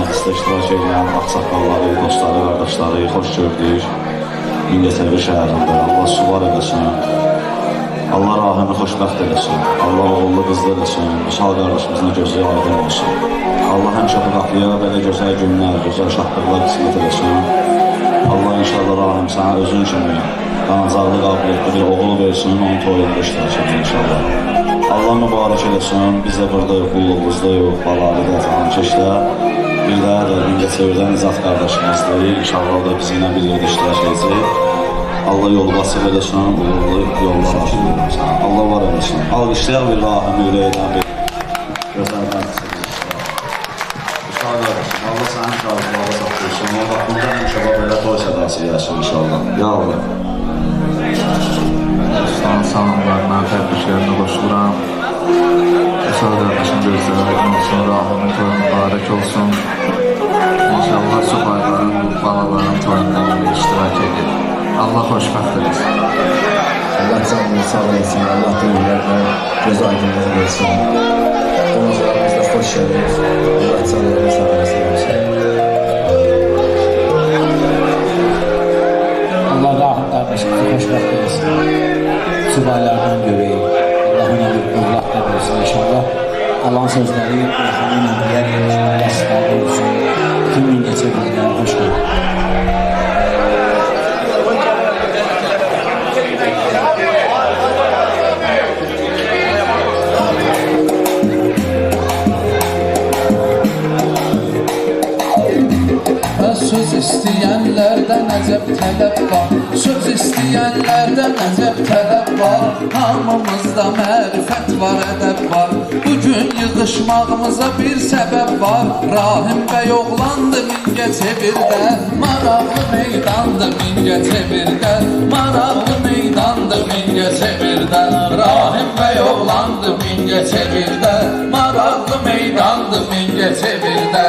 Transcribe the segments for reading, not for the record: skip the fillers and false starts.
məclisdə iştirak edən ağsaqqalları, dostları, qardaşları xoş gördük. Mingəçevir şəhərində. Allah suvar eləsin. Allah rahimi xoşbəxt eləsin. Allah oğullu qızlı eləsin. Vüsal qardaşımızın gözü aydın olsun. Allah həmişə bu qapıya belə gözəl günlər, gözəl şahlıqlar qismət eləsin. Allah inşallah rahim sənə özün kimi qanacaqlı qabiliyyətli bir oğul versin, onun toyunda iştirak edir inşallah. Allah mübarək eləsin. Biz də burada yox, qulluğumuzda yox, balalıqda, cankeşdə. Bir daha da Mingəçevirdən İzzat qardaşımızdır. İnşallah da bizimlə bir yerdə iştirak edəcək. Allah yolu basıq eləsin, uğurlu yollar açın. Allah var eləsin. Alqışlayaq bir rahimi ürəkdən bir gözəl məclisə. Vüsal qardaşım, Allah sənin şahlıqları satdırsın. O vaxtında həmişə belə toy sədası gəlsin inşallah. Ya Allah. Dostların salamlarına, təbriklərinə qoşuluram. Vüsal qardaşın gözləri aydın olsun, rahmin toyu mübarək olsun. İnşallah subayların, balaların toyunda iştirak edir. Allah xoşbəxt eləsin. Allah canını sağ eləsin, Allah duyularına göz aydınlığı versin. Qonaqlarımızda xoş gəlir. Allah canını sağ eləsin. Allah rahim qardaşımızı xoşbəxt eləsin. Subaylardan görəyik. Allah'ın əmr qulluqda versin inşallah. Allah'ın sözləri Allah'ın əmriyyə verir. Rəslər olsun. Bütün Mingəçevirdən xoş gəlir. Söz istəyənlərdən əcəb tələb var. Söz istəyənlərdən əcəb tələb var. Hamımızda mərifət var, ədəb var. Bugün yığışmağımıza bir səbəb var. Rahim bəy oğlandı Mingəçevirdə. Maraqlı meydandı Mingəçevirdə. Maraqlı meydandı Mingəçevirdə. Rahim bəy oğlandı Mingəçevirdə. Maraqlı meydandı Mingəçevirdə.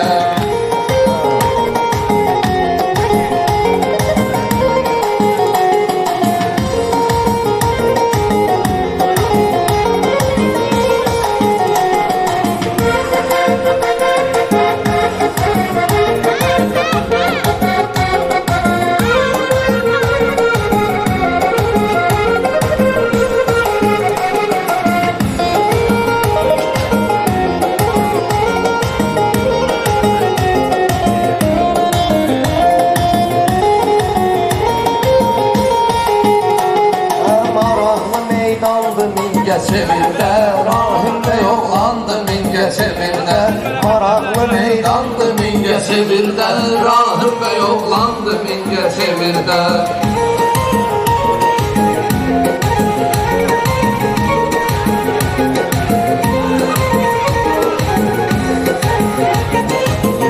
Mingəçevirdə, rahim bəy oğlandı Mingəçevirdə. Maraqlı meydandı Mingəçevirdə, rahim bəy oğlandı Mingəçevirdə.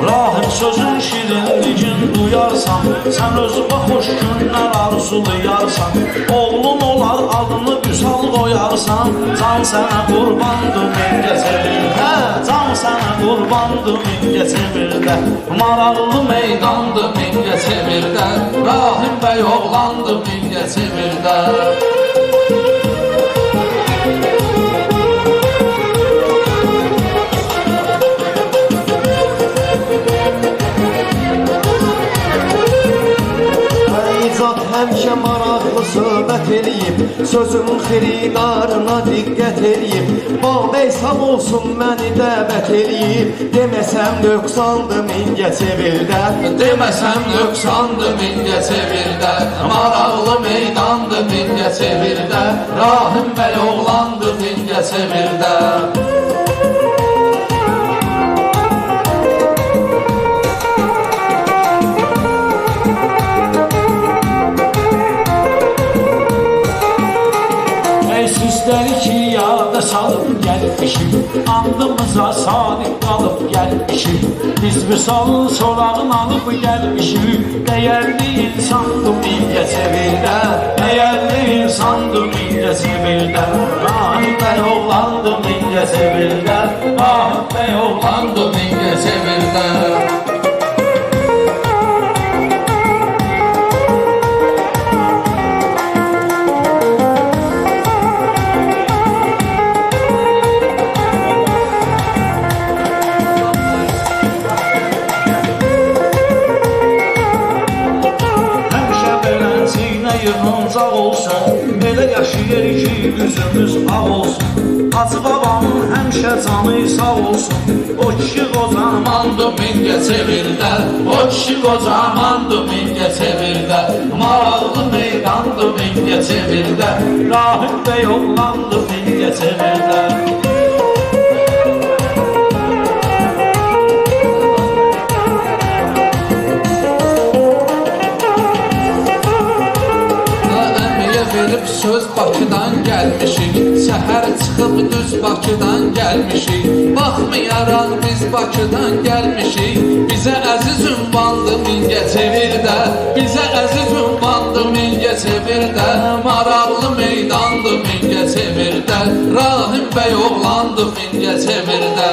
Rahim sözün şirinliğin duyarsan, sən özünə xoş günlər arzulayarsan. Oğlun olar adını Vüsal qoyarsan. Can sənə qurbandır Mingəçevirdə. Can sənə qurbandır Mingəçevirdə. Maraqlı meydandı Mingəçevirdə. Rahim bəy oğlandı Mingəçevirdə. Həmişə maraqlı söhbət eləyib, sözün xiridarına diqqət eləyib. Bağbəy sağ olsun məni dəvət eləyib. Deməsəm nöqsandı Mingəçevirdə. Deməsəm nöqsandı Mingəçevirdə. Maraqlı meydandı Mingəçevirdə. Rahim bəy oğlandı Mingəçevirdə. Süsləri ki yada salıb gəlmişik, andımıza sadiq qalıb gəlmişik. Biz Vüsalın sorağını alıb gəlmişik. Dəyərli insandı Mingəçevirdə. Dəyərli insandı Mingəçevirdə. Rahim bəy oğlandı Mingəçevirdə. Rahim bəy oğlandı Mingəçevirdə. sağ olsun. Elə yaşayır ki üzümüz ağ olsun. Hacı babamın həmişə canı sağ olsun. O kişi qocamandı Mingəçevirdə, o kişi qocamandı Mingəçevirdə, maraqlı meydandı Mingəçevirdə, Rahim bəy oğlandı Mingəçevirdə. Söz Bakıdan gəlmişik, səhər çıxıb düz Bakıdan gəlmişik. Baxmayaraq biz Bakıdan gəlmişik, bizə əziz ünvandı Mingəçevirdə, bizə əziz ünvandı Mingəçevirdə, maraqlı meydandı Mingəçevirdə, Rahim bəy oğlandı Mingəçevirdə.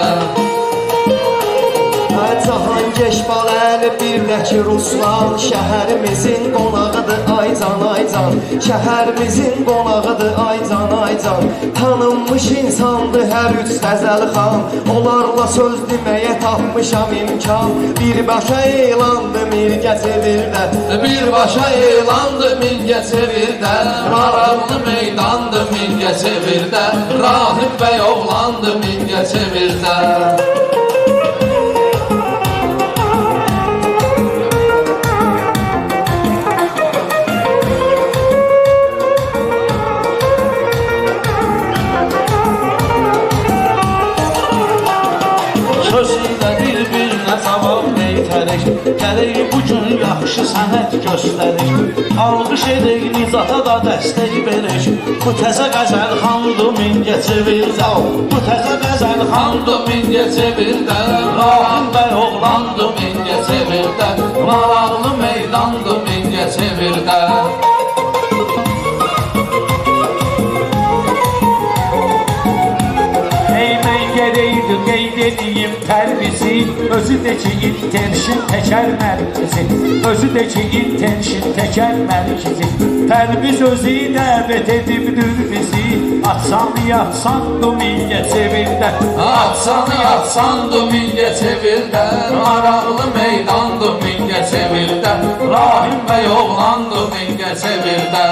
Cahankeş Baləli birləki Ruslan, şəhərimizin qonağıdır Aycan Aycan, şəhərimizin qonağıdır Aycan Aycan. Tanınmış insandır hər üç Qəzəl xan, onlarla söz deməyə tapmışam imkan. Birbaşa elandı Mingəçevirdə, birbaşa elandı Mingəçevirdə, maraqlı meydandı Mingəçevirdə, Rahim bəy oğlandı Mingəçevirdə. Sözündə bir-birinə cavab neytərik, gələk bugün yaxşı sənət göstərik. Alqış edək, Nizata da dəstək verək, bu təzə qəzəl xandı Mingəçevirdə, bu təzə qəzəl xandı Mingəçevirdə, Rahim bəy oğlandı Mingəçevirdə, maraqlı meydandı Mingəçevirdə. Qeyd edeyim tərbizi, özü də ki intenşin təkər mərkizi, özü də ki intenşin təkər mərkizi. Tərbiz özü dəvət edibdir bizi, atsan yatsandı Mingəçevirdə, atsan yatsandı Mingəçevirdə, maraqlı meydandı Mingəçevirdə, Rahim bəy oğlandı Mingəçevirdə.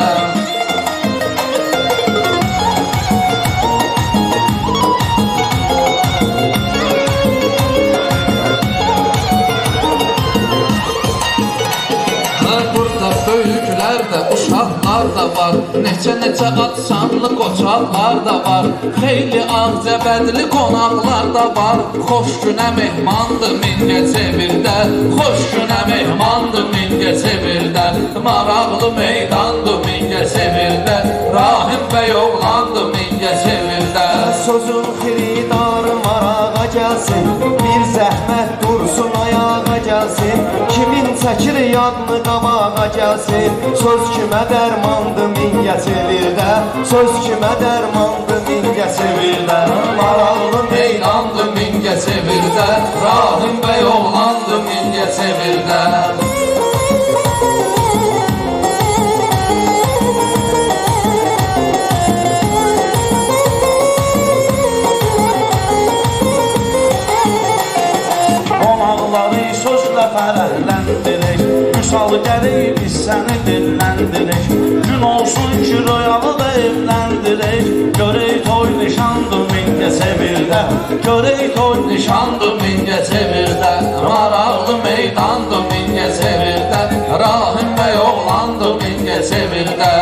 Böyüklər də, uşaqlar da var, neçə-neçə atsanlı qoçaqlar da var, xeyli ağcəbədli qonaqlar da var. Xoş günə mehmandı Mingəçevirdə, xoş günə mehmandı Mingəçevirdə, maraqlı meydandı Mingəçevirdə, Rahim bəy oğlandı Mingəçevirdə. Sözün xiridarı marağa gəlsin, bir zəhmət dursun ayağa gəlsin, kimin çəkir yadını qabağa gəlsin. Söz kimə dərmandı Mingəçevirdə, söz kimə dərmandı Mingəçevirdə, maraqlı meydandı Mingəçevirdə, Rahim bəy oğlandı Mingəçevirdə. qonaqları sözlə fərəhləndirək, Müsal gərək biz səni dinləndirək. Gün olsun ki royalı da evləndirək, görək toy nişandı Mingəçevirdə, görək toy Nişandı Mingəçevirdə, maraqlı meydandı Mingəçevirdə, Rahim bəy oğlandı Mingəçevirdə.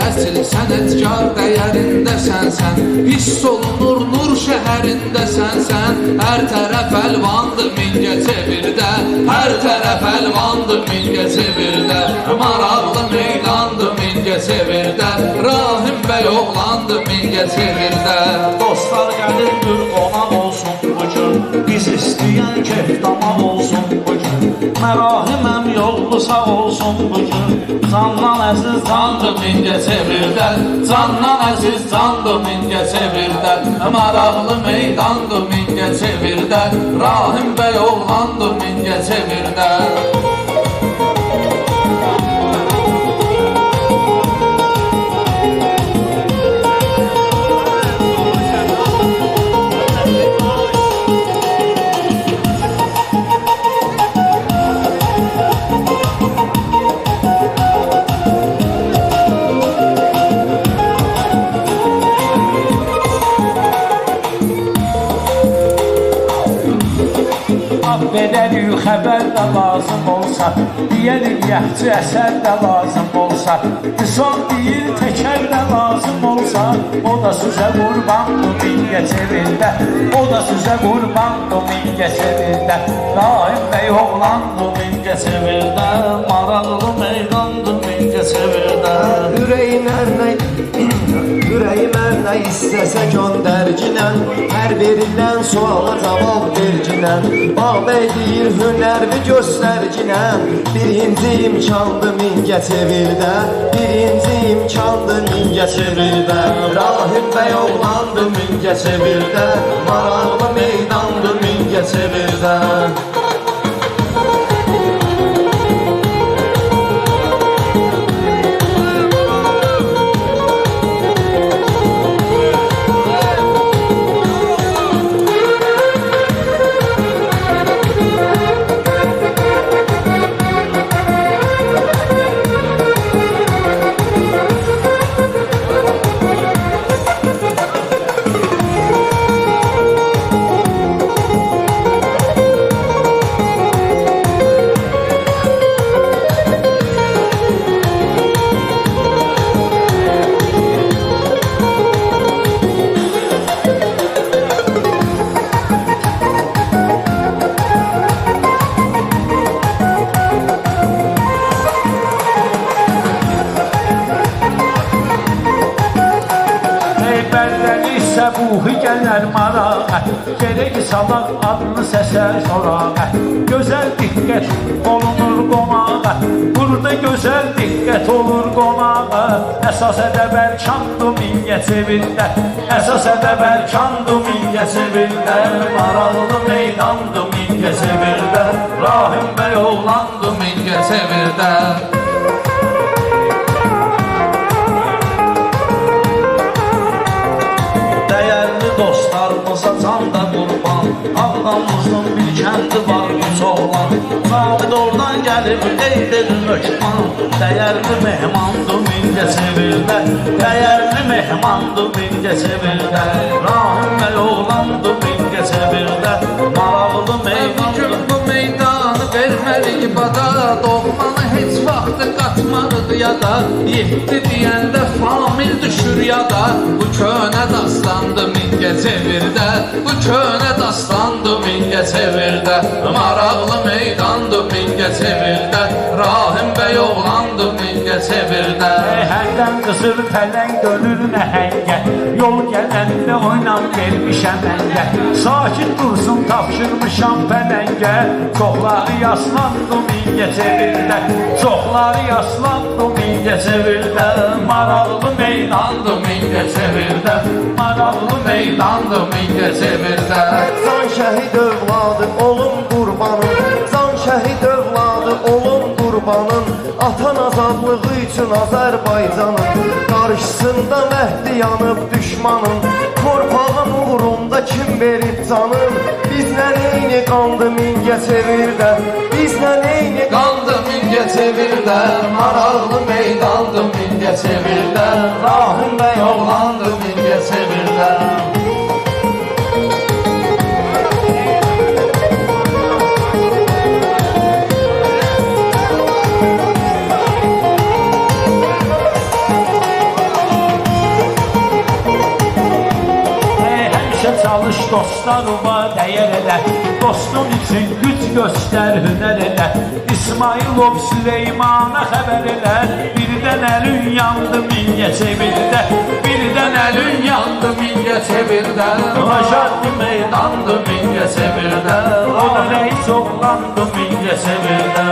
Əsl sənətkar dəyərindəsən sən, hiss olunur nur şəhər şəhərində sənsən. Hər tərəf əlvandır Mingəçevirdə, hər tərəf əlvandır Mingəçevirdə. Maraqlı meydandır Mingəçevirdə, Rahim bəy oğlandır Mingəçevirdə. Dostlar gəlirdir qonaq olsun bugün, biz istəyən kef damaq olsun bugün. Mərahiməm yollu sağ olsun bugün, candan əziz Candır Mingəçevirdə, candan əziz candır Mingəçevirdə. Maraqlı meydandır Mingəçevirdə, Rahim bəy oğlandır Mingəçevirdə. Bedəli xəbər də lazım olsa, deyərik yəhçi əsər də lazım olsa, son deyir təkər də lazım olsa, o da sizə qurbandır Mingəçevirdə, o da sizə qurbandır Mingəçevirdə. Rahim bəy oğlandır Mingəçevirdə, maraqlı meydandır Mingəçevirdə. Ürəyim hər nə istəsə göndərginən, hər verilən suala cavab verginən. Bağbəy deyir hünərvi göstərginən, birinci imkandır Mingəçevirdə, birinci imkandır Mingəçevirdə. Rahim bəy oğlandır Mingəçevirdə, maraqlı meydandır Mingəçevirdə. Səbuhi gələr marağa, gerək salaq adını səsə sorağa. Gözəl diqqət olunur qonağa, burada gözəl diqqət olur qonağa. Əsas ədəbər kandı Mingəçevirdə, əsas ədəbər kandı Mingəçevirdə. Maraqlı meydandı Mingəçevirdə, Rahim bəy oğlandı Mingəçevirdə. Dostlarımıza can da qurban, Ağdamızın bir kəndi var üç oğlan. Navid oradan gəlib eydir mökman, dəyərli mehmandır Mingəçevirdə, dəyərli mehmandır Mingəçevirdə. Rahim bəy oğlandır Mingəçevirdə, maraqlı meydandır. Bu meydanı verməli bada, doğmanı heç vaxtı qatmalıdır yada. Yetdi deyəndə famil düşür yada, bu könə dastandı Mingəçevirdə, bu könə dastandı Mingəçevirdə. Maraqlı meydandı Mingəçevirdə, Rahim bəy oğlandı Mingəçevirdə. Hərdən qızır pələng dönür nəhəngə, yol gələndə oynam vermişəm əngə. Sakit dursun tapşırmışam pələngə, çoxları yaslandı Mingəçevirdə, çoxları yaslandı Mingəçevirdə. Maraqlı meydandı Mingəçevirdə, maraqlı meydandı Mingəçevirdə. Can şəhid övladı olum qurbanın, can şəhid övladı olum qurbanın. Atan azadlığı üçün Azərbaycanın, qarşısında məhdi yanıb düşmanın. Torpağın uğrunda kim verib canın, bizlə eyni qandı Mingəçevirdə, bizlə eyni Qandı Mingəçevirdə, maraqlı meydandı Mingəçevirdə. Rahim bəy oğlandı Mingəçevirdə. çalış dostlarıma dəyər elə. Dostun üçün güc göstər, hünər elə. İsmailov Süleymana xəbər elə. Birdən əlün yandı Mingəçə birdə. Birdən əlün yandı Mingəçə birdə. Aşardı meydandı Mingəçə birdə. O da rəis oğlandı Mingəçə birdə.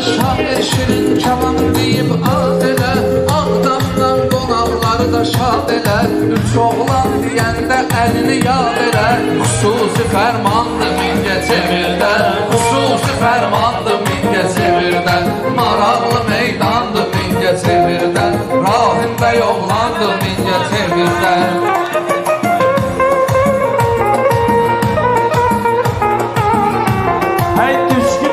Şair şirin kalan deyib ad elə. Ağdamdan qonaqları da şad elə. Üç oğlan deyəndə əlini yad elə. Xüsusi fərmandı Mingəçə birdə. Xüsusi fərmandı Mingəçə birdə. Maraqlı meydandı Mingəçə birdə. Rahim bəy oğlandı Mingəçə birdə.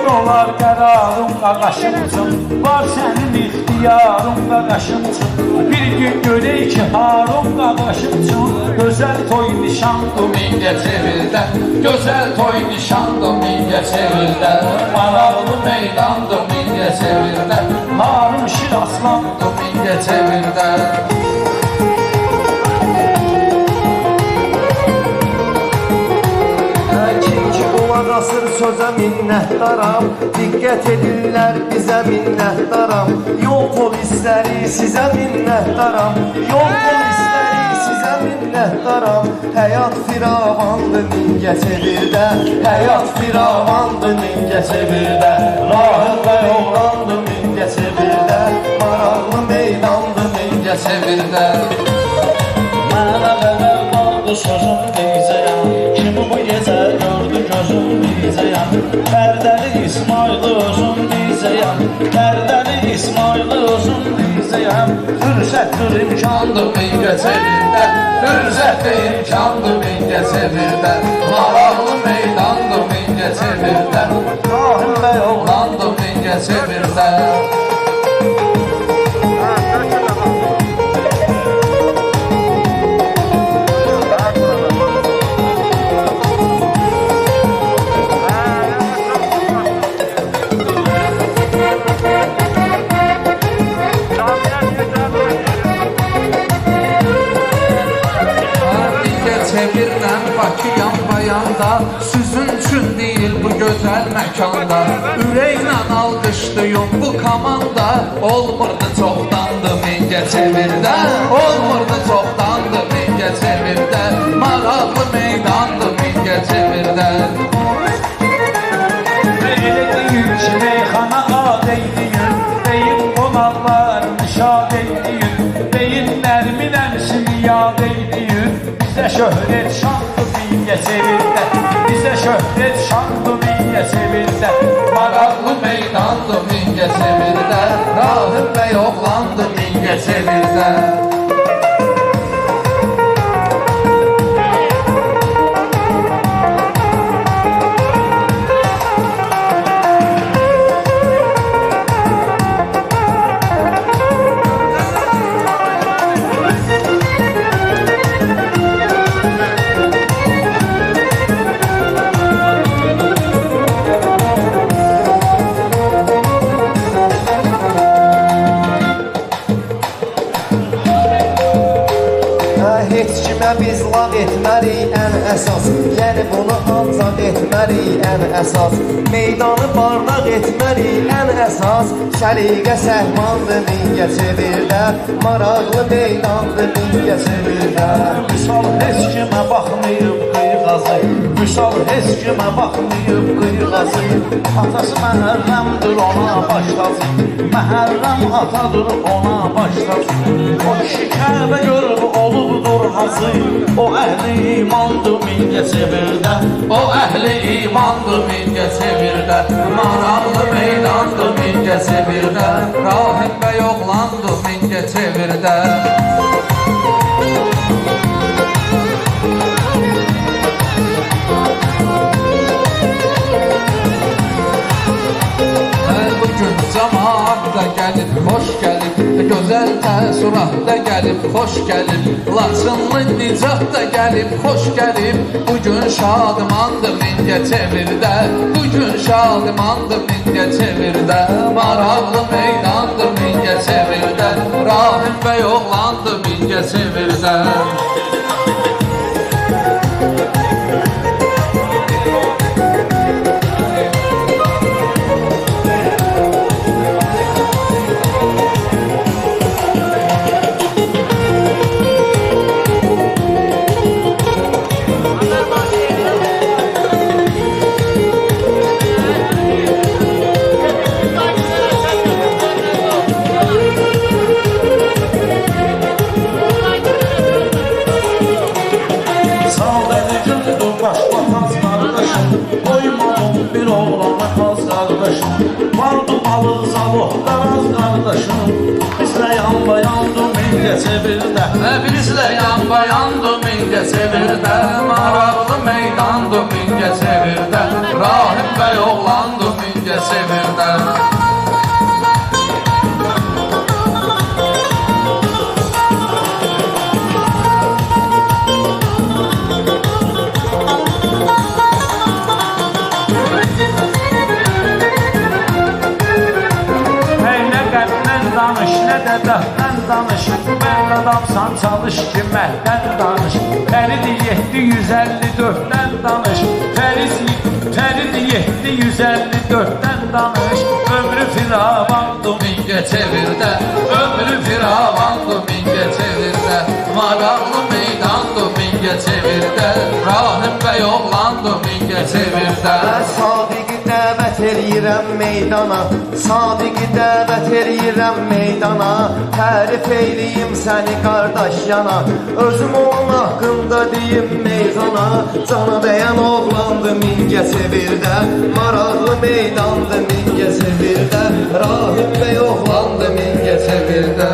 Olar qərarım qaqaşım üçün. Var sənin ixtiyarın qaqaşım üçün. Bir gün görək ki harım qaqaşım üçün. Gözəl toy nişandı Mingəçə birdə. Gözəl toy nişandı Mingəçə birdə. Maraqlı meydandı Mingəçə birdə. Harım şir aslandı Mingəçə birdə. Asır sözə minnətdaram. Diqqət edirlər bizə minnətdaram. Yol polisləri sizə minnətdaram. Yol polisləri sizə minnətdaram. Həyat firavandı Mingəçə birdə. Həyat firavandı Mingəçə birdə. Rahim bəy oğlandı Mingəçə birdə. Maraqlı meydandı Mingəçə birdə. Mənə qədər qaldı sözüm deyəcəyəm. Kimi bu gecə gördü gözüm deyəcəyəm. Bərdəli İsmail özüm deyəcəyəm. Bərdəli İsmail özüm deyəcəyəm. Fürsətdir imkandır Mingəçə birdə. Fürsətdir imkandır Mingəçə birdə. Maraqlı meydandır Mingəçə birdə. Rahim bəy oğlandır Mingəçə birdə. Çevirdən Bakı yan bayanda. Sizin üçün deyil bu gözəl məkanda. Ürəklə alqışlayın bu komanda. Olmurdu çoxdandı Mingəçə birdə. Olmurdu çoxdandı Mingəçə birdə. Maraqlı meydandı Mingəçə birdə. Elə deyil ki meyxana ad eyliyin. Deyim qonaqlarını şad eyliyin. Deyim nərmin əmsini yad eyliyin. Bizə şöhrət şandı Mingəçə birdə. Bizə şöhrət şandı Mingəçə birdə. Maraqlı meydandı Mingəçə birdə. Rahim bəy oğlandı Mingəçə birdə. Heç kimə biz lağ etmərik ən əsas. Yəni bunu ancaq etmərik ən əsas. Meydanı barlaq etmərik ən əsas. Səliqə səhmandı Mingəçə birdə. Maraqlı meydandı Mingəçə birdə. Vüsal heç kimə baxmayıb qıyğazı. Vüsal heç kimə baxmayıb qıyğazı. Atası məhərrəmdir ona başlasın. Məhərrəm atadır ona başlasın. O kişi Kəbə görüb olubdur hazı. O əhli imandı Mingəçə birdə. O əhli imandı Mingəçə birdə. Maraqlı meydandı Mingəçə birdə. Rahim bəy oğlandı Mingəçə birdə. Bu Surat da gəlib, xoş gəlib, Laçınlı Nicat da gəlib, xoş gəlib. Bugün şadımandır Mingəçevirdə, bugün şadımandır Mingəçevirdə. Maraqlı meydandır Mingəçevirdə, Rahim bəy oğlandır Mingəçevirdə. Bir oğlana kaz kardeşim, vardı balık zavodlar az kardeşim. Bizle yan bayandı Mingəçevirdə, Bizle yan bayandı Mingəçevirdə, Maraqlı meydandı Mingəçevirdə, Rahim bəy oğlandı Mingəçevirdə. Danış, ne de dəhdən danış, mən adamsan çalış ki məhdən danış. Fəridi 754-dən danış, Fəridi 754-dən danış. Ömrü firavandı Mingəçevirdə, ömrü firavandı Mingəçevirdə, Maraqlı meydandı Mingəçevirdə, Rahim bəy oğlandı Mingəçevirdə. Sadiqi dəvət eləyirəm meydana, Sadiqi dəvət eləyirəm meydana. Tərif eyləyim səni qardaş yana, özüm onun haqqında deyim meyxana. Cana dəyən oğlandı Mingəçevirdə, maraqlı meydandı Mingəçevirdə, Rahim bəy oğlandı Mingəçevirdə.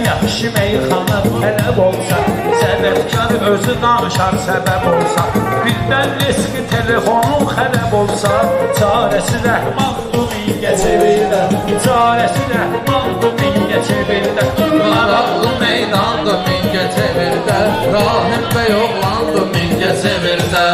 Yaxşı meyxana tələb olsa, səbəbkar özü danışar səbəb olsa. Birdən eski telefonun xərəb olsa, çarəsi rəhmandır Mingəçevirdə, çarəsi rəhmandır Mingəçevirdə. Maraqlı meydandı Mingəçevirdə, Rahim bəy oğlandı Mingəçevirdə.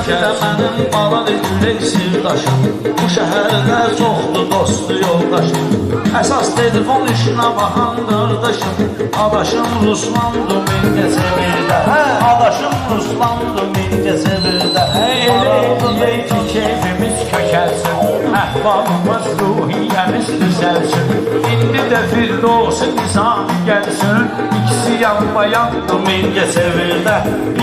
Mənim baladı ürək sirdaşım, bu şəhərdə çoxdur dostu yoldaşım. Əsas telefon işinə baxan qardaşım, adaşım Ruslandı Mingəçevirdə, adaşım Ruslandı Mingəçevirdə. Eləyək ki keyfimiz kökəlsin, əhvalımız ruhiyyəmiz düzəlsin. İndi də Firdovsi Nizami gəlsin, ikisi yan bayandı Mingəçevirdə,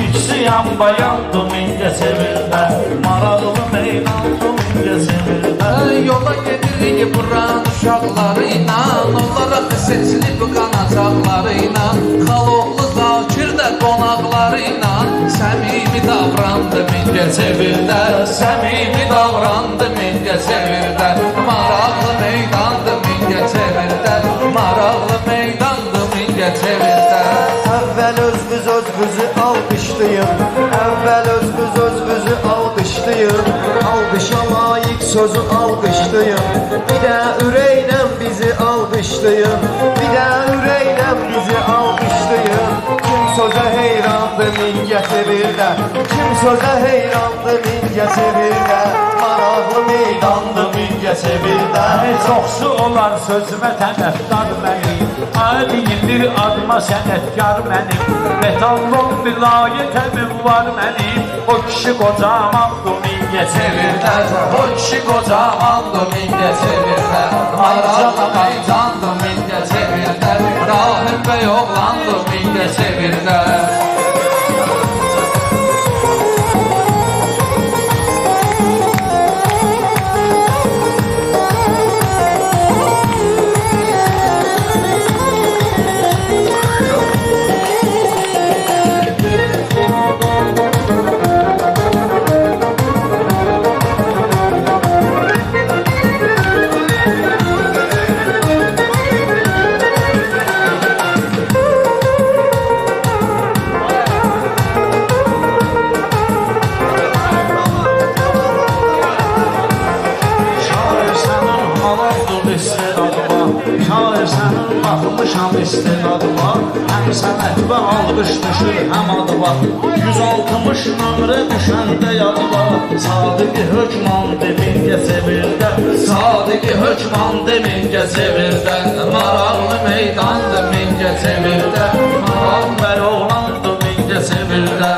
ikisi yan bayandı Mingəçevirdə, maraqlı meydandı Mingəçevirdə. Yola gedirik buran uşaqlarıyla, onlara seçilib qanacaqlarıyla, Xaloğlu Zakir də qonaqlarıyla, səmimi davrandı Mingəçevirdə, səmimi davrandı Mingəçevirdə, maraqlı meydandı Mingəçevirdə, maraqlı meydandı Mingəçevirdə. Əvvəl özümüzü alqışlayın, əvvəl özümüzü alqışlayın, alqışa layiq sözü alqışlayın. Bir də ürəklə bizi alqışlayın, bir də ürəklə bizi alqışlayın. Kim sözə heyrandı Mingəçevirdə, kim sözə heyrandı Mingəçevirdə, maraqlı meydandı Mingəçevirdə. Çoxsu olar sözümə tərəfdar mənim, deyildir adıma sənətkar mənim. Metallon vilayətəmim var mənim, o kişi qocamandı Mingəçevirdə, O kişi qocamandı Mingəçevirdə, maraqlı meydandı Mingəçevirdə, Rahim bəy oğlandı Mingəçevirdə. düşür həm adı var 160 nömrə düşəndə yadı var Sadiqi hökman demingə sevirdə Sadiqi hökman demingə sevirdə Maraqlı meydandır mingə sevirdə Maral bər oğlandı mingə sevirdə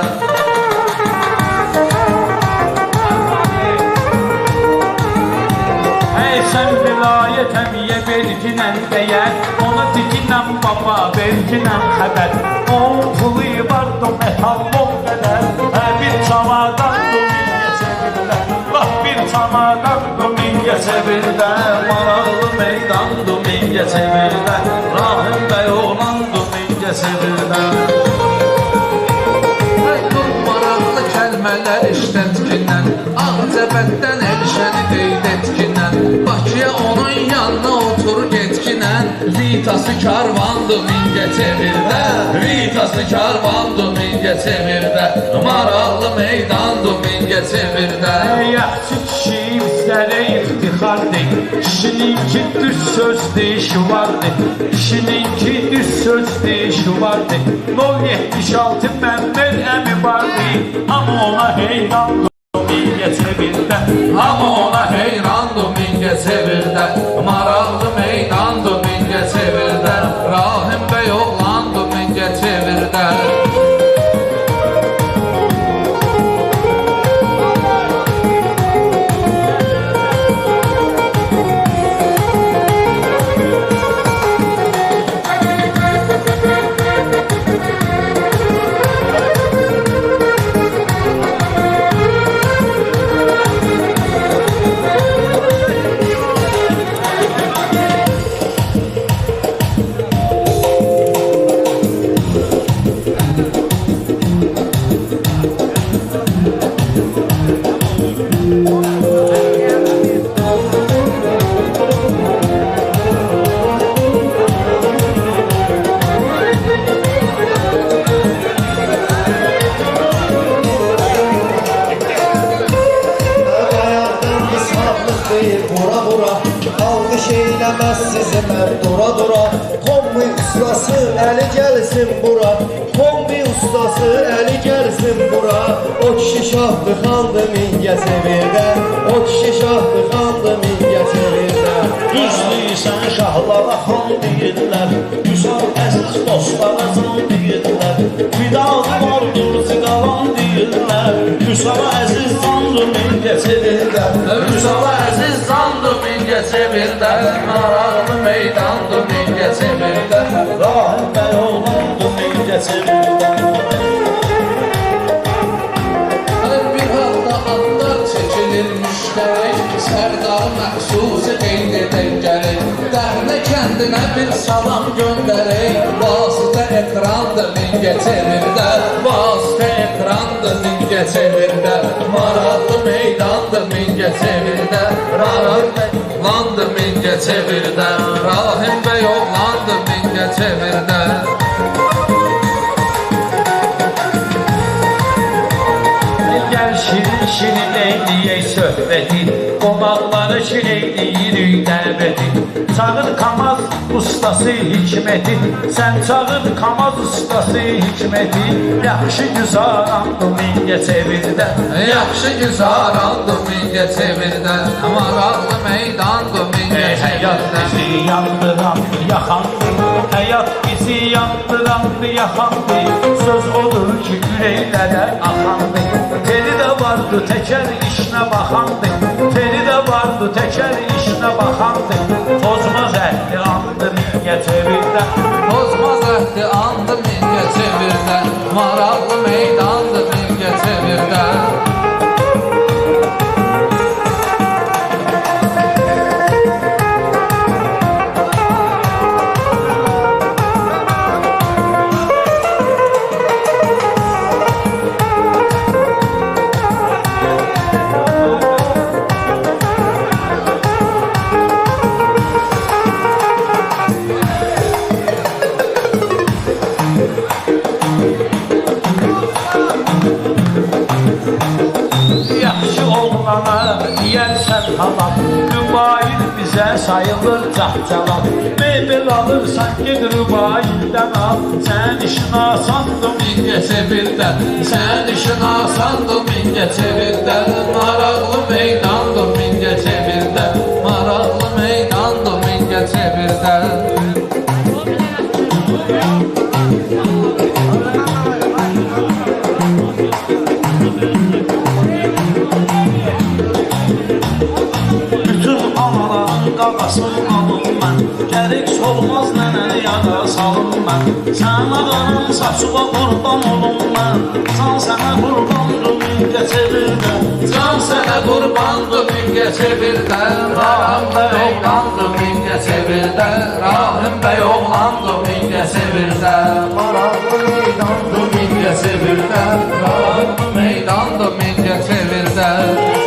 Ey sen vilayet emiye verginen değer Ona dikinən baba verginen xəbər O pulu vardı metallon qədər Bir çamadan domingə sevirlər Bax bir çamadan domingə sevirlər Maraqlı meydandı mingə sevirdə Rahim bəy oğlandı mingə sevirdə Maraqlı kəlmələr işlətkindən Ağcəbətdən erişəni qeyd etkindən Bakıya onun yanına otur getkindən Vitası karvandı mingə çevirdə Vitası karvandı mingə çevirdə Maraqlı meydandı mingə çevirdə Yaxşı kişi bizlərə iftixardır Kişininki düz söz deyişi vardır Kişininki düz söz deyişi vardır 076 Məmmər əmi vardır Amma ona heyrandır mingə çevirdə Amma ona heyrandı mingə çevirdə Maraqlı meydandı mingə çevirdə Rahim bəy oğlandı mingə çevirdə Alqış eyləməz sizi mən dura Kombi ustası əli gəlsin bura Kombi ustası əli gəlsin bura O kişi şahdı xandı mingə sevirdə O kişi şahdı xandı mingə sevirdə Düzlüysən şahlara xan deyirlər Güzel əziz dostlara can deyirlər Fidalı vardır ziqalan deyirlər Güsala əziz candır mingə sevirlər Müsala əziz candı mingə çevirdə Maraqlı meydandı mingə çevirdə Rahim bəy oğlandı mingə sevirlər Bir halda adlar çekilir müştərək Sərdarı məxsusi qeyd edən gələk Dəhnə kəndinə bir salam göndərək Vasitə ekrandı mingə çevirdə Vasitə ekrandı mingə çevirdə Maraqlı meydandı mingə çevirdə Rahim bəy oğlandı mingə çevirdə Rahim bəy oğlandı mingə çevirdə Gəl şirin şirin eyləyək söhbəti Qonaqları ki eyləyirik dəvəti Çağır Kamaz ustası hikməti Sən çağır Kamaz ustası hikməti Yaxşı güzarandı mingə çevirdə Yaxşı güzarandı mingə çevirdə Maraqlı meydandı mingə Həyat çevirdə bizi yandırandı, yaxandı Həyat bizi yandırandı, yaxandı Söz odur ki ürəklərə axandı Teli də vardı, təkər işinə baxandı Teli də vardı, təkər işinə baxandı Tozmaz əhli andı mingə çevirdə Bozmaz əhdi andı mingə çevirdə Maraqlı meydandı mingə çevirdə Yaxşı oğlana deyərsən halam Mübayil bizə sayılır cahcalan. Mebel alırsan ged Rubayildən al. Sən işin asandır Mingəçə birdən. Sən işin asandır Mingəçə birdən. Maraqlı meydandır Mingəçə birdən. Maraqlı meydandır Mingəçə birdən. Bütün anaların qaqasını alım mən. Gərək solmaz nənəni yada salım mən. Sən ağanın saçıva qurban olum mən. Can sənə qurbandır Mingəçə birdən. Can sənə qurbandır Mingəçə birdən. Rahim bəy oğlandır Mingəçə birdən. Rahim bəy oğlandır Mingəçə birdən. Maraqlı meydandır Mingəçə birdən. Maraqlı meydandır Mingəçə birdən.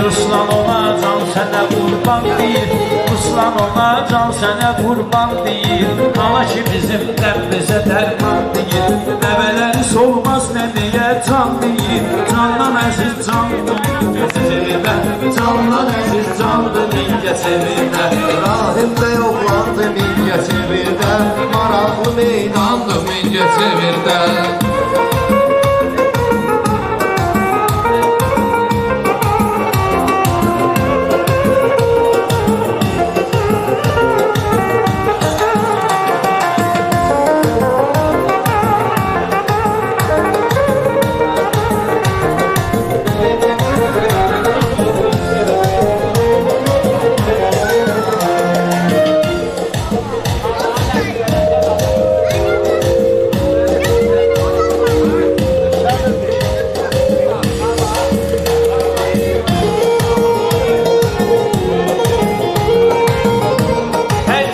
Ruslan ona can sənə qurban deyir. Ruslan ona can sənə qurban deyir. Ana ki bizim dəbbizə dərman deyir. Nəvələri solmaz nə deyə can deyir. Candan əziz candır Mingəçə birdən. Candan əziz candır Mingəçə birdən. Rahim bəy oğlandır Mingəçə birdən. Maraqlı meydandır Mingəçə birdən.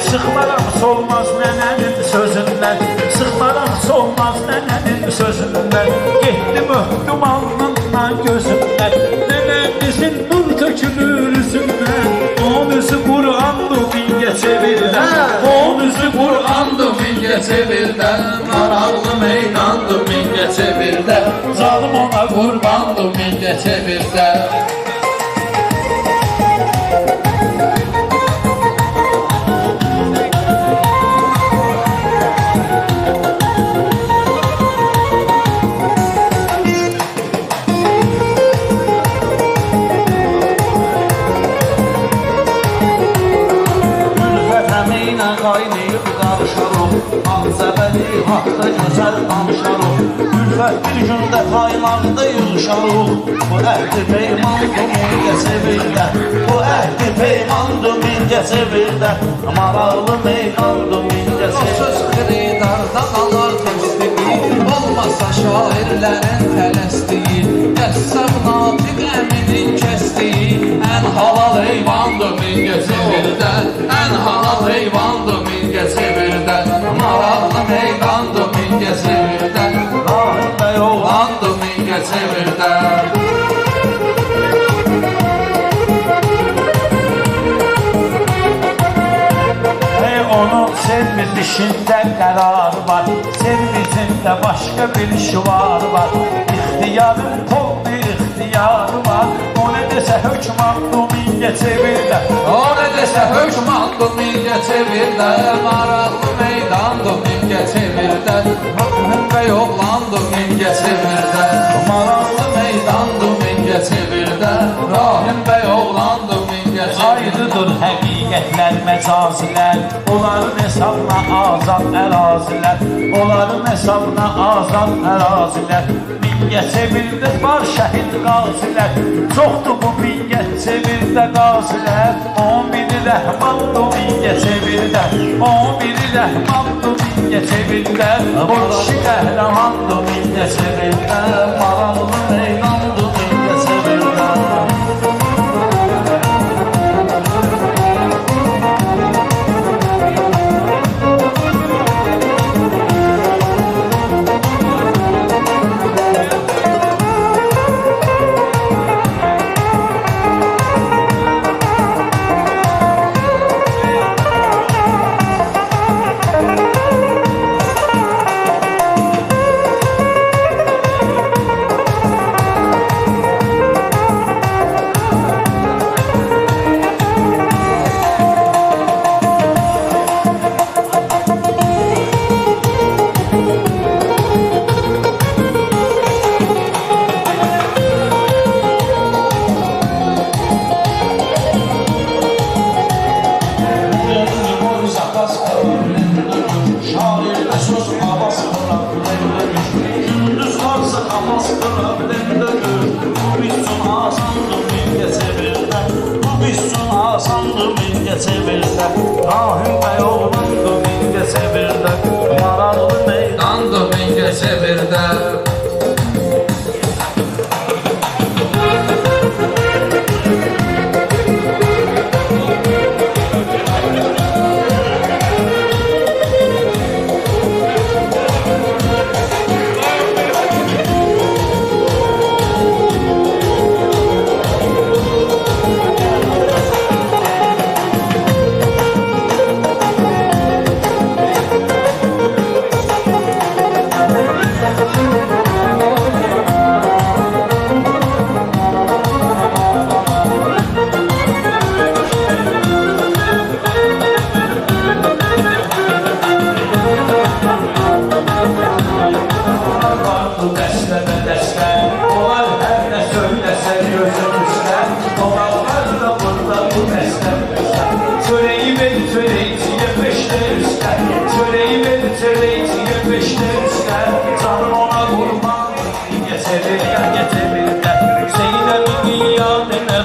Sıxmaram solmaz nənənin sözündən. Sıxmaram solmaz nənənin sözündən. Getdim öpdüm alnından gözümdən. Nənəmizin nur tökülür üzündən. Onun üzü Qur'andır Mingəçə birdən. Onun üzü Qur'andır Mingəçə birdən. Maraqlı meydandır Mingəçə birdən. Zalım ona qurbandır Mingəçə birdən. Qaynayıb qarışarıq. Ağzəbəli haqda gözəl danışarıq. Ülfət bir gündə qaynaqda yığışarıq. Bu əhdi peymandır Mingəçə birdən. Bu əhdi peymandır Mingəçə birdən. Maraqlı meydandır Mingəçə birdən. Söz xiridarda qalar təsdiqi. Olmasa şairlərin tələsdiyi. Qəssab Natiq əminin kəsdiyi. Ən halal heyvandır Mingəçə birdən. Ən halal heyvandır Mingəçə birdən. Maraqlı meydandır Mingəçə birdən. Rahim bəy Oğlandır Mingəçə birdən. Onun sevmizişində qərar var. Sevmizində başqa bir şüvar var. İxtiyarın poldu ixtiyarı var. O nə desə hökmandır Mingəçə birdən. O nə desə hökmandır Mingəçə birdən. Maraqlı meydandır Mingəçə birdən. Rahim bəy oğlandır Mingəçə birdən. Maraqlı meydandır Mingəçə birdən. Rahim bəy oğlandır Mingəçə birdən. Ayrıdır həqiqətlər, məcazilər. Onların hesabına azad ərazilər. Onların hesabına azad ərazilər. Mingəçə birdə var şəhid qazilər. Çoxdur bu Mingəçə birdə qazilər. 11-i rəhmandır Mingəçə birdə. 11-i rəhmandır Mingəçə birdə. O kişi qəhrəmandır Mingəçə birdə. Maraqlı meydandır Mingəçə birdə. Mingəçevirdə Rahim bəy oğlandı Mingəçevirdə Maraqlı meydandı Mingəçevirdə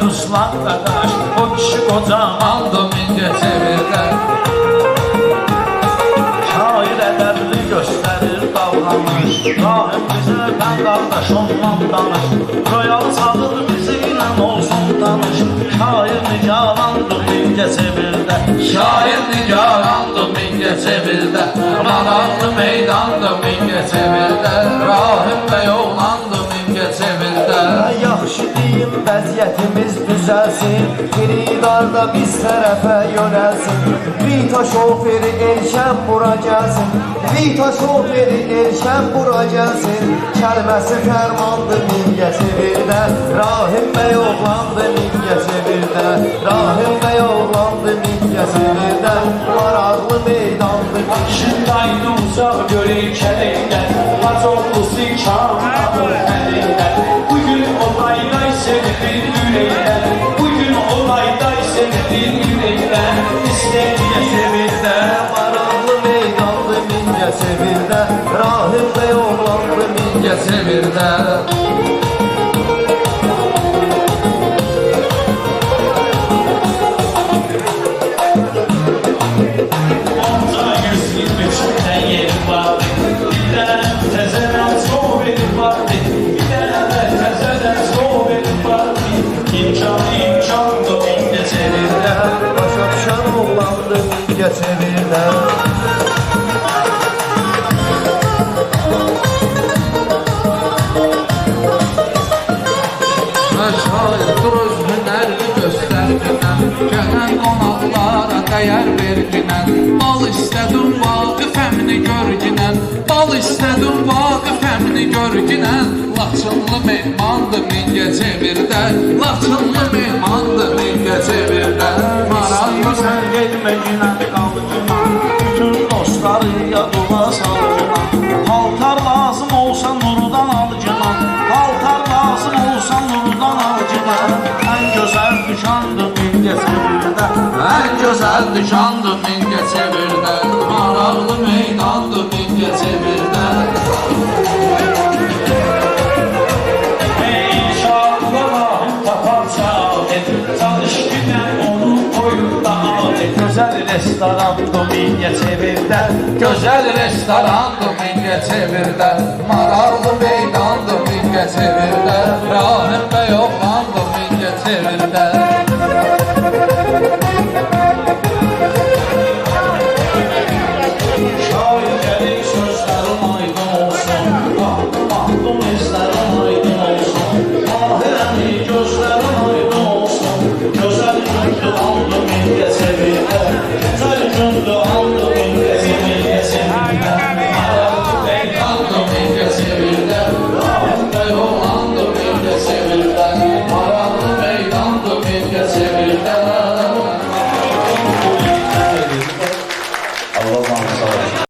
Ruslan qardaş, o kişi qocamandı Mingəçevirdə Şair ədəbli göstərir davranış Rahim bizə mən qardaş ondan danış Royal salır bizi ilə olsun tanış Şair nigarandı Mingəçevirdə Şair nigarandı Mingəçevirdə Maraqlı meydandı Mingəçevirdə Rahim bəy oğlandı Mingəçevirdə Yaxşı deyim vəziyyətimiz düzəlsin Xiridarda biz tərəfə yönəlsin Vita şoferi erkən bura gəlsin Vita şoferi erkən bura gəlsin Kəlməsi fərmandı Mingəçevirdə Rahim bəy oğlandı Mingəçevirdə Rahim bəy oğlandı Mingəçevirdə Maraqlı meydandı Şimdi aynı uzaq görək kələkdən Hac oldusu ikam qabır ələkdən Bugün olayday sevilir ürəkdən Bugün olayday sevilir ürəkdən İstədiyə sevirdə Maraqlı meydandı Mingəçevirdə Rahim bəy oğlandı Mingəçevirdə Onca 123'də yeri var Bir dənə təzədən soveri var Bir dənə də təzədən soveri var İmkandı Mingəçevirdə Başa düşən oğlandı Mingəçevirdə Şair dur öz hünərini göstərginən Gələn qonaqlara dəyər verginən Bal istədim vaqif əmni görginən Bal istədim vaqif əmni görginən Laçınlı mehmandı Mingəçevirdə Laçınlı mehmandı Mingəçevirdə Maraqlı sən getməyinə qalıcına Bütün dostları yadıma salıcına Paltar lazım olsa nurdan alıcına Paltar lazım olsa nurdan alıcına Ən gözəl düşandı Mingəçevirdə Ən gözəl düşandı Mingəçevirdə Maraqlı meydandı Mingəçevirdə İnşallah Rahim taparsa adet Çalış günən onu koyur da adet Gözəl restorandı Mingəçevirdə Gözəl restorandı Mingəçevirdə Maraqlı meydandı Mingəçevirdə Rahim